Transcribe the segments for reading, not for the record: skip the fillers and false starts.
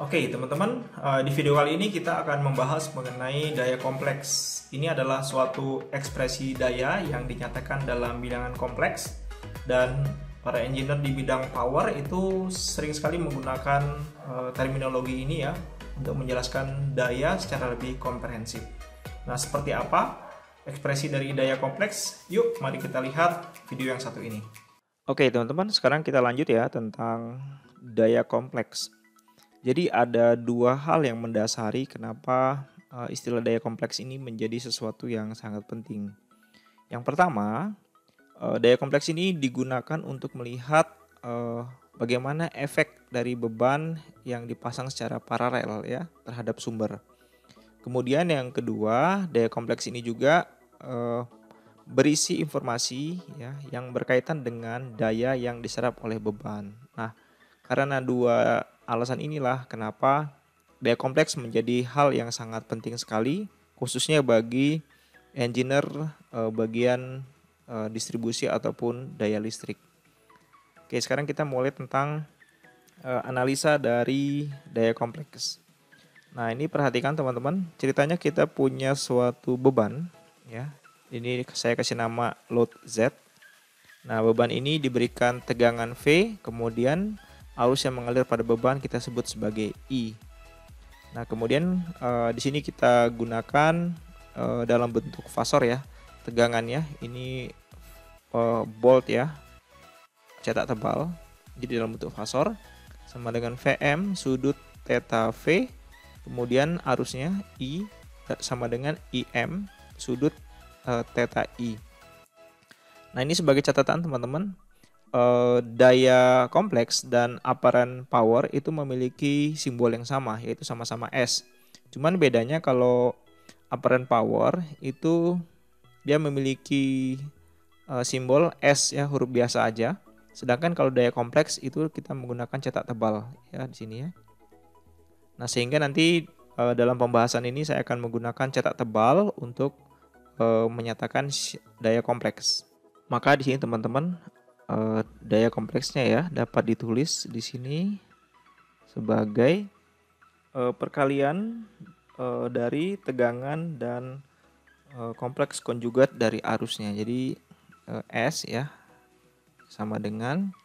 Oke, teman-teman, di video kali ini kita akan membahas mengenai daya kompleks. Ini adalah suatu ekspresi daya yang dinyatakan dalam bilangan kompleks, dan para engineer di bidang power itu sering sekali menggunakan terminologi ini ya untuk menjelaskan daya secara lebih komprehensif. Nah, seperti apa ekspresi dari daya kompleks? Yuk, mari kita lihat video yang satu ini. Oke, teman-teman, sekarang kita lanjut ya tentang daya kompleks. Jadi ada dua hal yang mendasari kenapa istilah daya kompleks ini menjadi sesuatu yang sangat penting. Yang pertama, daya kompleks ini digunakan untuk melihat bagaimana efek dari beban yang dipasang secara paralel ya terhadap sumber. Kemudian yang kedua, daya kompleks ini juga berisi informasi ya yang berkaitan dengan daya yang diserap oleh beban. Nah, karena dua alasan inilah kenapa daya kompleks menjadi hal yang sangat penting sekali, khususnya bagi engineer bagian distribusi ataupun daya listrik. Oke, sekarang kita mulai tentang analisa dari daya kompleks. Nah, ini perhatikan teman-teman, ceritanya kita punya suatu beban ya. Ini saya kasih nama load Z. Nah, beban ini diberikan tegangan V, kemudian arus yang mengalir pada beban kita sebut sebagai I. Nah, kemudian di sini kita gunakan dalam bentuk fasor ya, tegangannya ini volt ya, cetak tebal. Jadi dalam bentuk fasor sama dengan Vm sudut theta V, kemudian arusnya I sama dengan Im sudut theta I. Nah, ini sebagai catatan teman-teman. Daya kompleks dan apparent power itu memiliki simbol yang sama, yaitu sama-sama S. Cuman bedanya kalau apparent power itu dia memiliki simbol S ya, huruf biasa aja. Sedangkan kalau daya kompleks itu kita menggunakan cetak tebal ya di sini ya. Nah, sehingga nanti dalam pembahasan ini saya akan menggunakan cetak tebal untuk menyatakan daya kompleks. Maka di sini teman-teman, daya kompleksnya ya dapat ditulis di sini sebagai perkalian dari tegangan dan kompleks konjugat dari arusnya. Jadi S ya sama dengan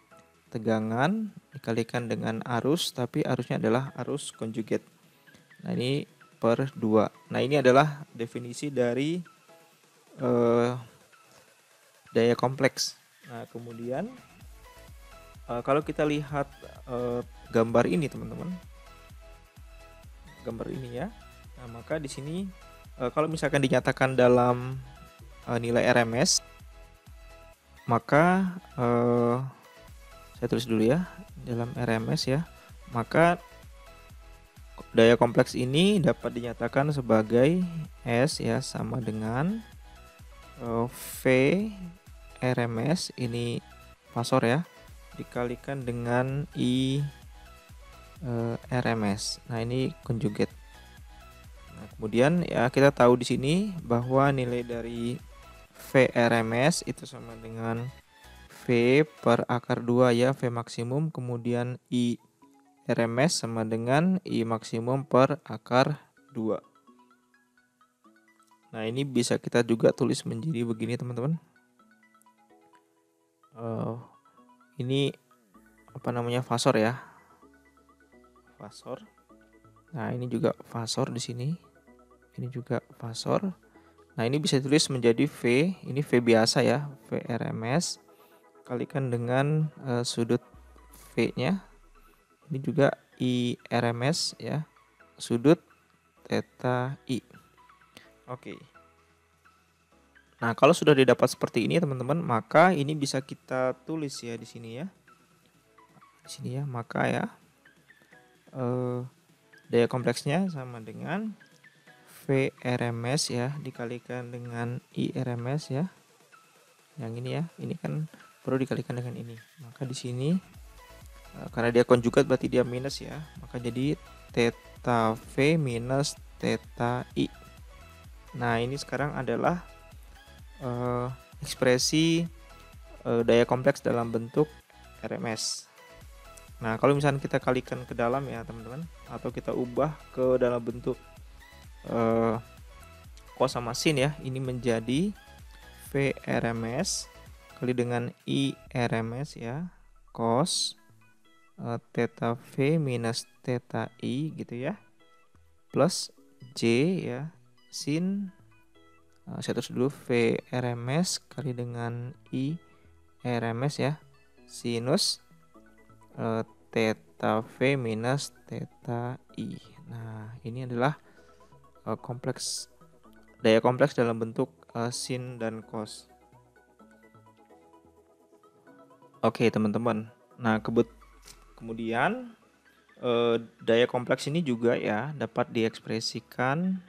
tegangan dikalikan dengan arus, tapi arusnya adalah arus konjugat. Nah, ini per 2. Nah, ini adalah definisi dari daya kompleks. Nah, kemudian kalau kita lihat gambar ini teman-teman, gambar ini ya. Nah, maka di sini kalau misalkan dinyatakan dalam nilai RMS, maka saya tulis dulu ya dalam RMS ya. Maka daya kompleks ini dapat dinyatakan sebagai S ya sama dengan V RMS ini fasor ya dikalikan dengan I RMS. Nah, ini konjugat. Nah, kemudian ya kita tahu di sini bahwa nilai dari V RMS itu sama dengan V per akar 2 ya, V maksimum, kemudian I RMS sama dengan I maksimum per akar 2. Nah, ini bisa kita juga tulis menjadi begini teman-teman. Ini apa namanya, fasor ya, fasor. Nah, ini juga fasor di sini, ini juga fasor. Nah, ini bisa ditulis menjadi V, ini V biasa ya, V RMS kalikan dengan sudut V-nya, ini juga I RMS ya, sudut theta I. Oke. Nah, kalau sudah didapat seperti ini teman-teman, maka ini bisa kita tulis ya di sini ya. Di sini ya, maka ya daya kompleksnya sama dengan V RMS ya dikalikan dengan I RMS ya. Yang ini ya, ini kan perlu dikalikan dengan ini. Maka di sini karena dia konjugat berarti dia minus ya, maka jadi theta V minus theta I. Nah, ini sekarang adalah ekspresi daya kompleks dalam bentuk RMS. Nah, kalau misalnya kita kalikan ke dalam ya teman-teman, atau kita ubah ke dalam bentuk cos sama sin ya, ini menjadi V RMS kali dengan I RMS ya, cos theta V minus theta I gitu ya, plus J ya, sin saya tulis dulu V RMS kali dengan I RMS ya, sinus theta V minus theta I. Nah, ini adalah daya kompleks dalam bentuk sin dan cos. Oke teman-teman, nah kemudian daya kompleks ini juga ya dapat diekspresikan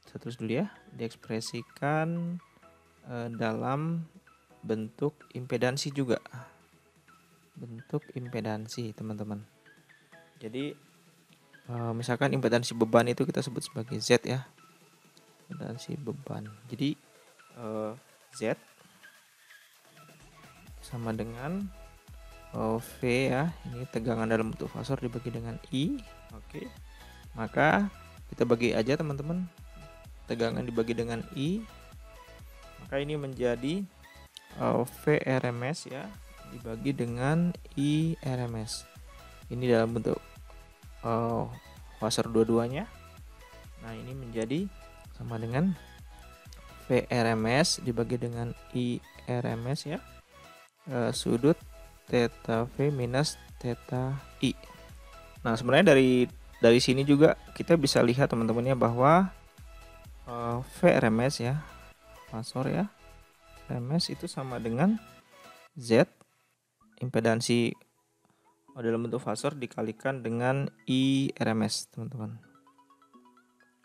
terus dulu ya, diekspresikan dalam bentuk impedansi juga, bentuk impedansi teman-teman. Jadi misalkan impedansi beban itu kita sebut sebagai Z ya, impedansi beban. Jadi Z sama dengan V ya, ini tegangan dalam bentuk fasor dibagi dengan I. Oke, maka kita bagi aja teman-teman, tegangan dibagi dengan I, maka ini menjadi V RMS ya dibagi dengan I RMS. Ini dalam bentuk fasor dua-duanya. Nah, ini menjadi sama dengan V RMS dibagi dengan I RMS ya, sudut theta V minus theta I. Nah, sebenarnya dari sini juga kita bisa lihat teman-teman ya bahwa V RMS ya, fasor ya, RMS itu sama dengan Z impedansi dalam bentuk fasor dikalikan dengan I RMS teman-teman.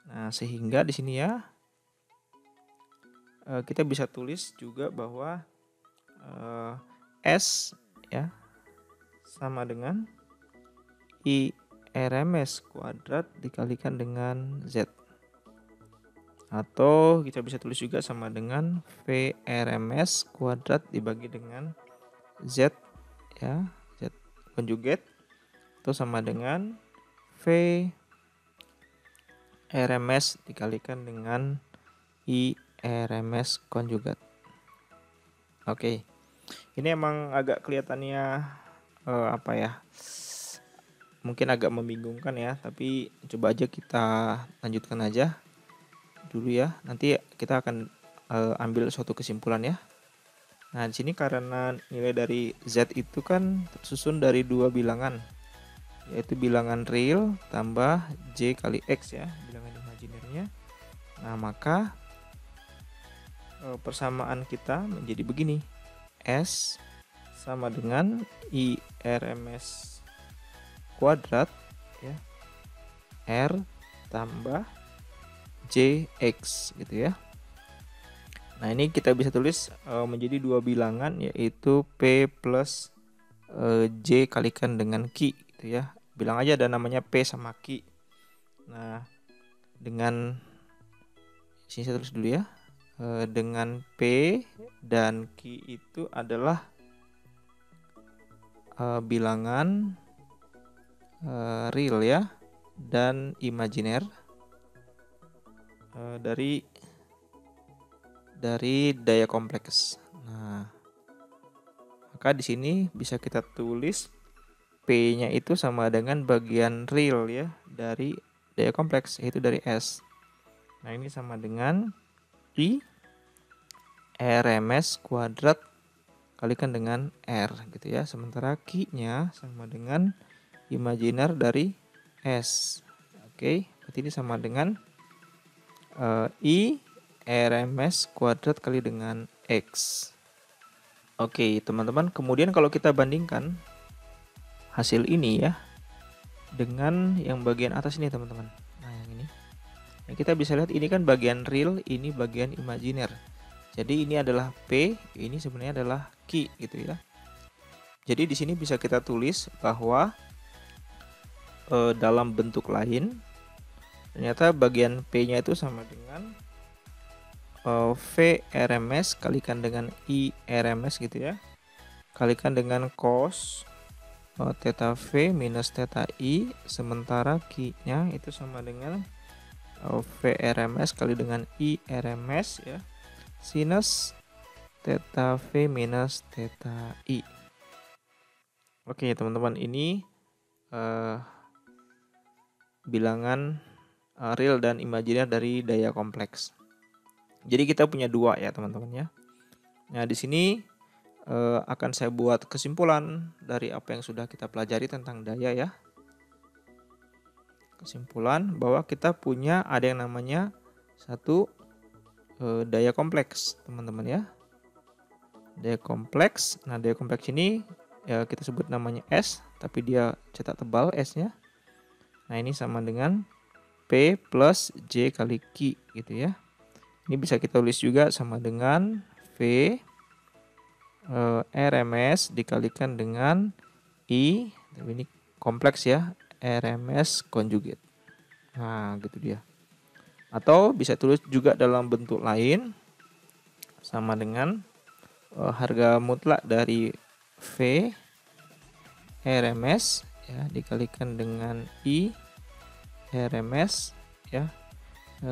Nah, sehingga di sini ya kita bisa tulis juga bahwa S ya sama dengan I RMS kuadrat dikalikan dengan Z, atau kita bisa tulis juga sama dengan V RMS kuadrat dibagi dengan Z ya, Z konjugat, itu sama dengan V RMS dikalikan dengan I RMS konjugat. Oke, ini emang agak kelihatannya apa ya, mungkin agak membingungkan ya, tapi coba aja kita lanjutkan aja dulu ya. Nanti kita akan ambil suatu kesimpulan ya. Nah, di sini karena nilai dari Z itu kan tersusun dari dua bilangan, yaitu bilangan real tambah J kali X ya, bilangan imajinernya. Nah, maka persamaan kita menjadi begini. S sama dengan I RMS kuadrat ya, R tambah JX gitu ya. Nah, ini kita bisa tulis menjadi dua bilangan, yaitu P plus J kalikan dengan Q gitu ya. Bilang aja ada namanya P sama Q. Nah, dengan sini saya tulis dulu ya. Dengan P dan Q itu adalah bilangan real ya dan imajiner dari daya kompleks. Nah, maka di sini bisa kita tulis P-nya itu sama dengan bagian real ya dari daya kompleks, yaitu dari S. Nah, ini sama dengan I RMS kuadrat kalikan dengan R gitu ya. Sementara Q-nya sama dengan imajiner dari S. Oke, berarti ini sama dengan I RMS kuadrat kali dengan X. Oke teman-teman, kemudian kalau kita bandingkan hasil ini ya dengan yang bagian atas ini teman-teman. Nah, yang ini. Nah, kita bisa lihat ini kan bagian real, ini bagian imajiner. Jadi ini adalah P, ini sebenarnya adalah Q gitu ya. Jadi di sini bisa kita tulis bahwa dalam bentuk lain ternyata bagian P-nya itu sama dengan V RMS kalikan dengan I RMS gitu ya. kalikan dengan cos theta V minus theta I, sementara Q-nya itu sama dengan V RMS kali dengan I RMS ya, sinus theta V minus theta I. Oke teman-teman, ini bilangan real dan imajiner dari daya kompleks. Jadi kita punya dua ya teman-teman ya. Nah di sini akan saya buat kesimpulan dari apa yang sudah kita pelajari tentang daya ya. Kesimpulan bahwa kita punya ada yang namanya satu daya kompleks teman-teman ya. Daya kompleks. Nah daya kompleks ini ya kita sebut namanya S, tapi dia cetak tebal S-nya. Nah ini sama dengan P plus J kali Q gitu ya. Ini bisa kita tulis juga sama dengan V RMS dikalikan dengan I, tapi ini kompleks ya, RMS konjugate. Nah gitu dia. Atau bisa tulis juga dalam bentuk lain sama dengan harga mutlak dari V RMS ya dikalikan dengan I RMS ya,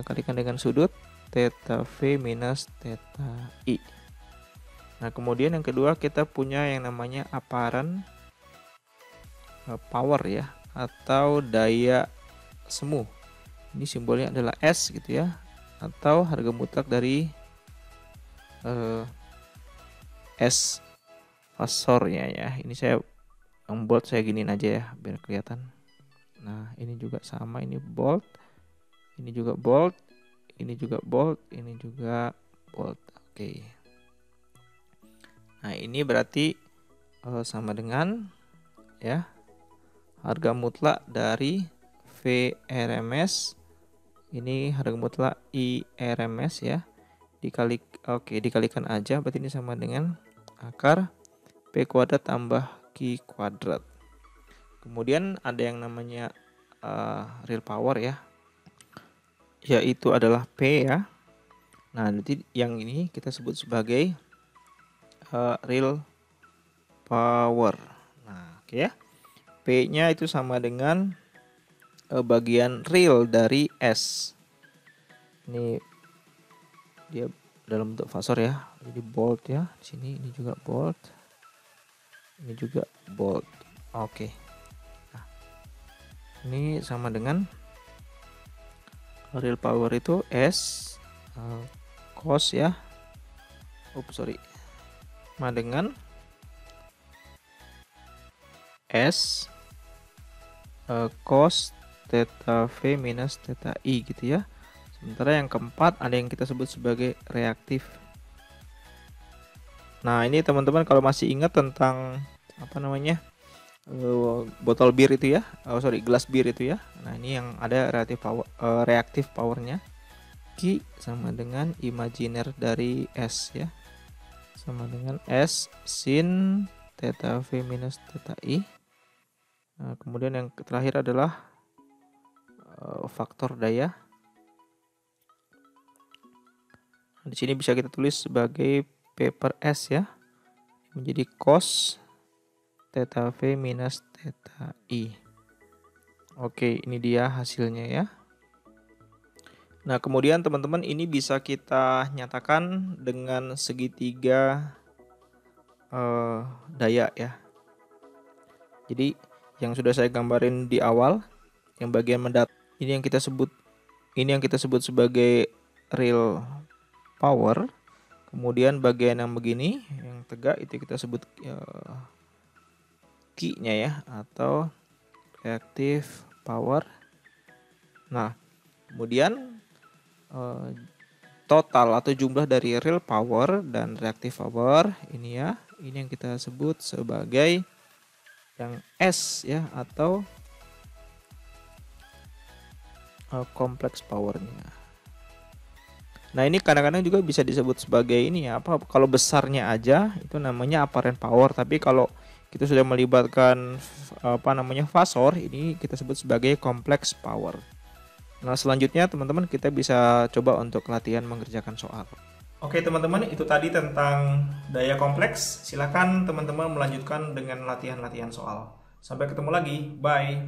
kalikan dengan sudut theta V minus theta I. Nah kemudian yang kedua kita punya yang namanya apparent power ya, atau daya semu. Ini simbolnya adalah S gitu ya, atau harga mutlak dari S fasornya ya. Ini saya yang bold saya giniin aja ya biar kelihatan. Nah ini juga sama, ini bold, ini juga bold, ini juga bold, ini juga bold. Oke. Nah ini berarti sama dengan ya harga mutlak dari V RMS, ini harga mutlak I RMS ya, dikalikan aja, berarti ini sama dengan akar P kuadrat tambah Q kuadrat. Kemudian ada yang namanya real power ya, yaitu adalah P ya. Nah nanti yang ini kita sebut sebagai real power. Nah oke ya, P nya itu sama dengan bagian real dari S. Ini dia dalam bentuk fasor ya, jadi bold ya di sini, ini juga bold, ini juga bold. Oke. Nah, ini sama dengan real power itu S cos ya, sama dengan S cos theta V minus theta I gitu ya. Sementara yang keempat ada yang kita sebut sebagai reaktif. Nah ini teman-teman kalau masih ingat tentang apa namanya botol bir itu ya, gelas bir itu ya. Nah ini yang ada reaktif powernya. Q sama dengan imajiner dari S ya, sama dengan S sin theta V minus theta I. Nah, kemudian yang terakhir adalah faktor daya. Di sini bisa kita tulis sebagai P per S ya, menjadi cos theta V minus theta I. Oke, ini dia hasilnya ya. Nah, kemudian teman-teman ini bisa kita nyatakan dengan segitiga daya ya. Jadi yang sudah saya gambarin di awal, yang bagian mendatar ini yang kita sebut sebagai real power. Kemudian bagian yang begini yang tegak itu kita sebut Q-nya ya, atau reactive power. Nah kemudian total atau jumlah dari real power dan reactive power ini ya, ini yang kita sebut sebagai yang S ya, atau kompleks powernya. Nah ini kadang-kadang juga bisa disebut sebagai ini ya, kalau besarnya aja itu namanya apparent power, tapi kalau kita sudah melibatkan fasor, ini kita sebut sebagai kompleks power. Nah selanjutnya teman-teman kita bisa coba untuk latihan mengerjakan soal. Oke teman-teman, itu tadi tentang daya kompleks. Silakan teman-teman melanjutkan dengan latihan-latihan soal. Sampai ketemu lagi, bye.